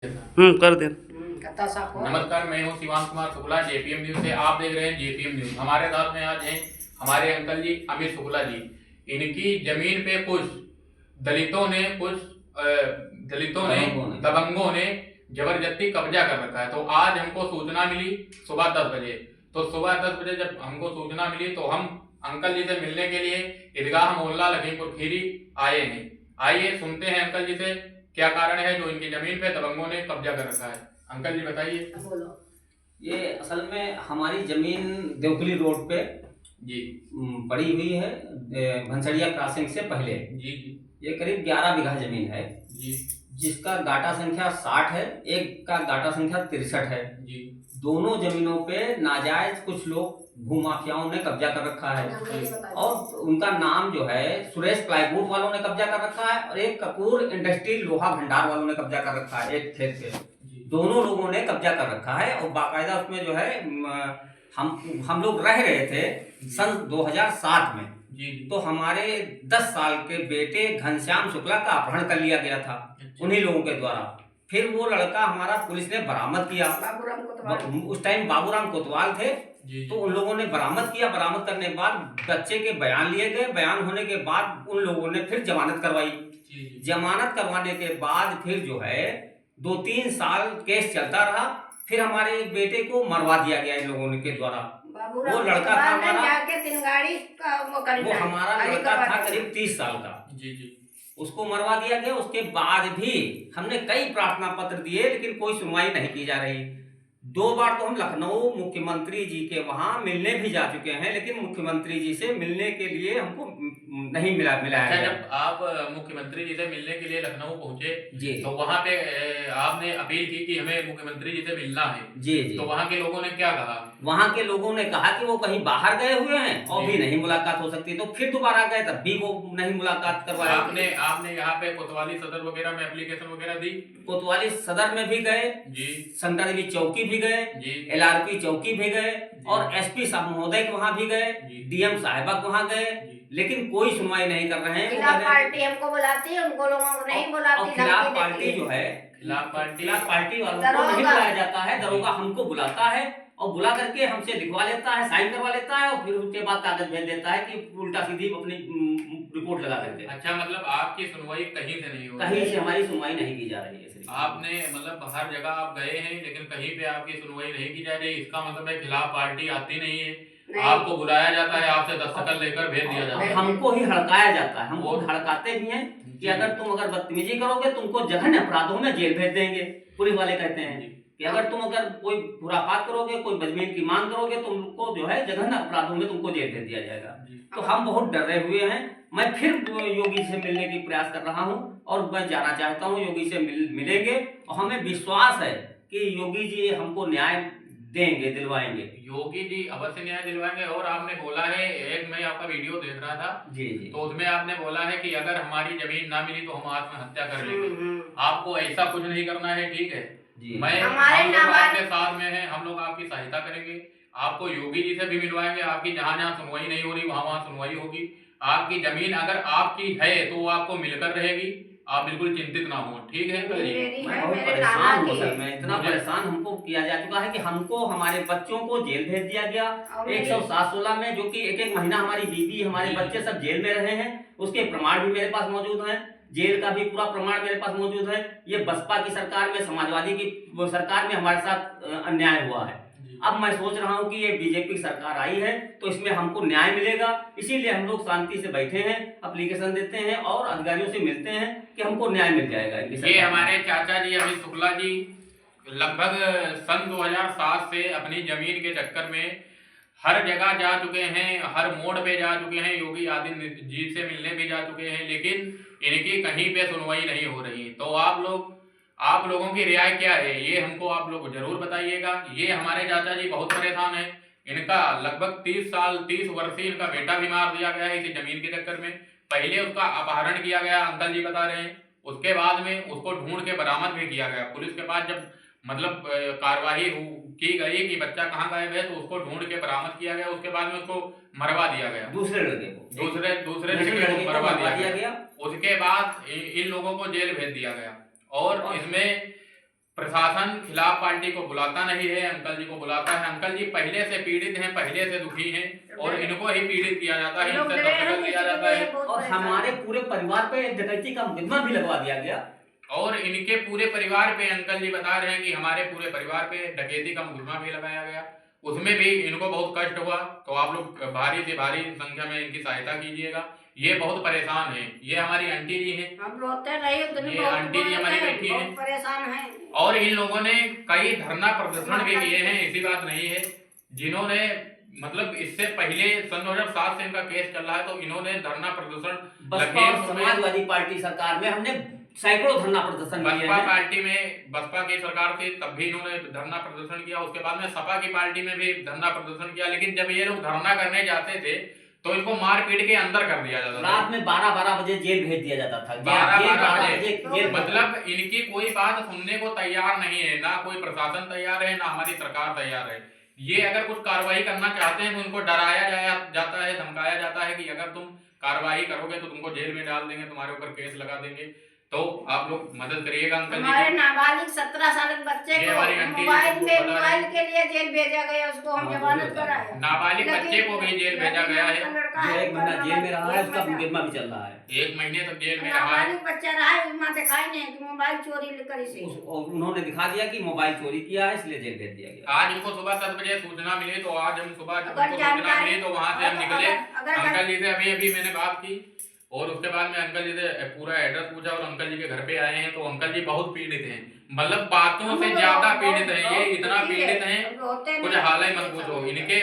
कर दे। नमस्कार, मैं हूं शिवांश कुमार शुक्ला, जेपीएम न्यूज से। आप देख रहे हैं जेपीएम न्यूज। हमारे साथ में आज हैं हमारे अंकल जी अमित शुक्ला जी। इनकी जमीन पे कुछ दलितों ने दबंगों ने जबरदस्ती कब्जा कर रखा है। तो आज हमको सूचना मिली सुबह 10 बजे। तो सुबह 10 बजे जब हमको सूचना मिली तो हम अंकल जी से मिलने के लिए ईदगाह मोहल्ला लखीमपुर खीरी आए हैं। आइए सुनते हैं अंकल जी से क्या कारण है जो इनकी जमीन पे दबंगों ने कब्जा कर रखा है। अंकल जी बताइए। ये असल में हमारी जमीन देवकुली रोड पे जी पड़ी हुई है, भंसड़िया क्रॉसिंग से पहले। जी जी ये करीब 11 बीघा जमीन है जी जिसका गाटा संख्या 60 है, एक का गाटा संख्या 63 है। जी दोनों जमीनों पे नाजायज कुछ लोग भूमाफियाओं ने कब्जा कर रखा है और उनका नाम जो है सुरेश प्लाईवुड वालों ने कब्जा कर रखा है और एक कपूर इंडस्ट्री लोहा भंडार वालों ने कब्जा कर रखा है एक खेत पे। दोनों लोगों ने कब्जा कर रखा है और बाकायदा उसमें जो है हम लोग रह रहे थे सन 2007 में। तो हमारे 10 साल के बेटे घनश्याम शुक्ला का अपहरण कर लिया गया था उन्हीं लोगों के द्वारा। फिर वो लड़का हमारा पुलिस ने बरामद किया। उस टाइम बाबूराम कोतवाल थे। तो उन लोगों ने बरामद किया। बरामद करने के बाद बच्चे के बयान लिए गए। बयान होने के बाद उन लोगों ने फिर जमानत करवाई। जमानत करवाने के बाद फिर जो है 2-3 साल केस चलता रहा। फिर हमारे बेटे को मरवा दिया गया इन लोगों के द्वारा। वो लड़का था हमारा लड़का था करीब 30 साल का। जी जी उसको मरवा दिया गया। उसके बाद भी हमने कई प्रार्थना पत्र दिए लेकिन कोई सुनवाई नहीं की जा रही। 2 बार तो हम लखनऊ मुख्यमंत्री जी के वहां मिलने भी जा चुके हैं लेकिन मुख्यमंत्री जी से मिलने के लिए हमको नहीं मिला अच्छा, है। जब आप मुख्यमंत्री जी से मिलने के लिए लखनऊ पहुंचे जी तो वहां पे आपने अपील की कि हमें मुख्यमंत्री जी से मिलना है। जी जी तो वहां के लोगों ने क्या कहा? वहां के लोगों ने कहा कि वो कहीं बाहर गए हुए हैं और भी नहीं मुलाकात हो सकती। तो फिर दोबारा गए तब भी वो नहीं मुलाकात करवाया। आपने यहाँ पे कोतवाली सदर वगैरह में एप्लीकेशन वगैरह दी? कोतवाली सदर में भी गए जी, संता देवी चौकी भी गए जी, LRP चौकी भी गए और SP साहब महोदय के वहां भी गए, DM साहिबा के वहां गए लेकिन कोई सुनवाई नहीं कर रहे हैं। खिलाफ पार्टी हमको बुलाती है, उनको लोगों को नहीं बुलाती। खिलाफ पार्टी जो है खिलाफ पार्टी वालों को नहीं बुलाया जाता है। दरोगा हमको बुलाता है और बुला करके हमसे लिखवा लेता है, साइन करवा लेता है और फिर उसके बाद कागज भेज देता है कि उल्टा सीधी अपनी रिपोर्ट लगा करके। अच्छा, मतलब आपकी सुनवाई कहीं से नहीं हो रही? कहीं से हमारी सुनवाई नहीं की जा रही है। आपने मतलब हर जगह आप गए हैं लेकिन कहीं पे आपकी सुनवाई नहीं की जा रही। इसका मतलब है खिलाफ पार्टी आती नहीं है। आपको बुलाया जाता है, आपसे दस्तखत लेकर भेज दिया जाता है। हमको ही हड़काया जाता है। हमको हड़काते भी हैं कि अगर तुम बदतमीजी करोगे तुमको जघन्य अपराधों में जेल भेज देंगे। पुलिस वाले कहते हैं कि अगर कोई खुराफात करोगे, कोई जमीन की मांग करोगे तुमको जो है जघन्य अपराधों में तुमको जेल भेज दिया जाएगा। तो हम बहुत डरे हुए हैं। मैं फिर योगी से मिलने की प्रयास कर रहा हूं और मैं जाना चाहता हूं। योगी से मिलेंगे और हमें विश्वास है कि योगी जी हमको न्याय देंगे, दिलवाएंगे। योगी जी अवश्य न्याय दिलवाएंगे। और आपने बोला है, एक मैं आपका वीडियो देख रहा था जी जी, तो उसमें आपने बोला है कि अगर हमारी जमीन ना मिली तो हम आत्महत्या कर लेंगे। आपको ऐसा कुछ नहीं करना है, ठीक है? हम लोग आपके साथ में हैं, हम लोग आपकी सहायता करेंगे। आपको योगी जी से भी मिलवाएंगे। आपकी जहाँ जहाँ सुनवाई नहीं हो रही वहाँ सुनवाई होगी। आपकी जमीन अगर आपकी है तो वो आपको मिलकर रहेगी। आप बिल्कुल चिंतित ना हो, ठीक है अंकल जी? मैं बहुत परेशान हूँ सर। मैं इतना परेशान हमको किया जा चुका है कि हमको हमारे बच्चों को जेल भेज दिया गया 107-16 में, जो कि एक महीना हमारी बीवी हमारे बच्चे सब जेल में रहे हैं। उसके प्रमाण भी मेरे पास मौजूद हैं। जेल का भी पूरा प्रमाण मेरे पास मौजूद है। ये बसपा की सरकार में, समाजवादी की सरकार में हमारे साथ अन्याय हुआ है। अब मैं सोच रहा हूं कि ये बीजेपी की सरकार आई है तो इसमें हमको न्याय मिलेगा। इसीलिए हम लोग शांति से बैठे हैं, एप्लीकेशन देते हैं और अधिकारियों से मिलते हैं कि हमको न्याय मिल जाएगा। ये हमारे चाचा जी अमित शुक्ला जी लगभग सन 2007 से अपनी जमीन के चक्कर में हर जगह जा चुके हैं, हर मोड़ पे जा चुके हैं, योगी आदित्यनाथ जी से मिलने भी जा चुके हैं लेकिन इनकी कहीं पे सुनवाई नहीं हो रही। तो आप लोगों की राय क्या है, ये हमको आप लोग जरूर बताइएगा। ये हमारे चाचा जी बहुत परेशान है। इनका लगभग 30 वर्षीय इनका बेटा भी मार दिया गया है इसी जमीन के चक्कर में। पहले उसका अपहरण किया गया, अंकल जी बता रहे हैं। उसके बाद में उसको ढूंढ के बरामद भी किया गया। पुलिस के पास जब मतलब कार्रवाई की गई कि बच्चा कहाँ गायब है तो उसको ढूंढ के बरामद किया गया। उसके बाद में उसको मरवा दिया गया। दूसरे लड़के को मरवा दिया गया। उसके बाद इन लोगों को जेल भेज दिया गया। और इसमें प्रशासन खिलाफ पार्टी को बुलाता नहीं है, अंकल जी को बुलाता है। अंकल जी पहले से पीड़ित हैं, पहले से दुखी हैं और इनको ही पीड़ित किया जाता है, इनसे दस्तखत लिया जाता है और हमारे पूरे परिवार पे डकैती का मुकदमा भी लगवा दिया गया। और इनके पूरे परिवार पे अंकल जी बता रहे हैं कि हमारे पूरे परिवार पे डकैती का मुकदमा भी लगाया गया, उसमें भी इनको बहुत कष्ट हुआ। तो आप लोग भारी से भारी संख्या में इनकी सहायता कीजिएगा। ये बहुत परेशान है, ये हमारी आंटी जी हैं, हम रोते नहीं, उतनी ये आंटी जी हमारी बैठी हैं। बहुत परेशान हैं। और इन लोगों ने कई धरना प्रदर्शन भी किए हैं, ऐसी बात नहीं है। जिन्होंने मतलब इससे पहले सन 2007 से इनका केस चल रहा है, तो इन्होंने धरना प्रदर्शन बसपा और समाजवादी पार्टी सरकार में हमने सैकड़ों धरना प्रदर्शन किए बसपा हैं। पार्टी में बसपा की सरकार थी तब भी इन्होंने धरना प्रदर्शन किया, उसके बाद में सपा की पार्टी में भी धरना प्रदर्शन किया। लेकिन जब ये लोग धरना करने जाते थे तो इनको मार पीट के अंदर कर दिया जाता था। रात में 12-12 बजे जेल भेज दिया जाता था। 12 बजे जेल मतलब इनकी कोई बात सुनने को तैयार नहीं है, ना कोई प्रशासन तैयार है, ना हमारी सरकार तैयार है। ये अगर कुछ कार्रवाई करना चाहते हैं तो उनको डराया जाता है, धमकाया जाता है कि अगर तुम कार्रवाई करोगे तो तुमको जेल में डाल देंगे, तुम्हारे ऊपर केस लगा देंगे। तो आप लोग मदद करिएगा अंकल जी। हमारे नाबालिग 17 साल के बच्चे को मोबाइल के लिए जेल भेजा गया, उसको हम जमानत कराया। नाबालिग बच्चे को भी जेल भेजा गया है, जो 1 महीना जेल में रहा है, उसका मुकदमा भी चल रहा है। 1 महीने तक जेल में रहा है। नाबालिग बच्चा रहा है, उसमें दिखाई नहीं कि मोबाइल चोरी करी से उन्होंने दिखा दिया कि मोबाइल चोरी किया है, इसलिए जेल भेज दिया गया। आज हमको सुबह 7 बजे सूचना मिली, तो आज हम सुबह सूचना मिली तो वहां से हम निकले। अंकल जी से अभी मैंने बात की और उसके बाद में अंकल जी से पूरा एड्रेस पूछा और अंकल जी के घर पे आए हैं। तो अंकल जी बहुत पीड़ित हैं, मतलब बातों से ज्यादा पीड़ित हैं, ये इतना पीड़ित हैं कुछ हाल ही मत पूछो। इनके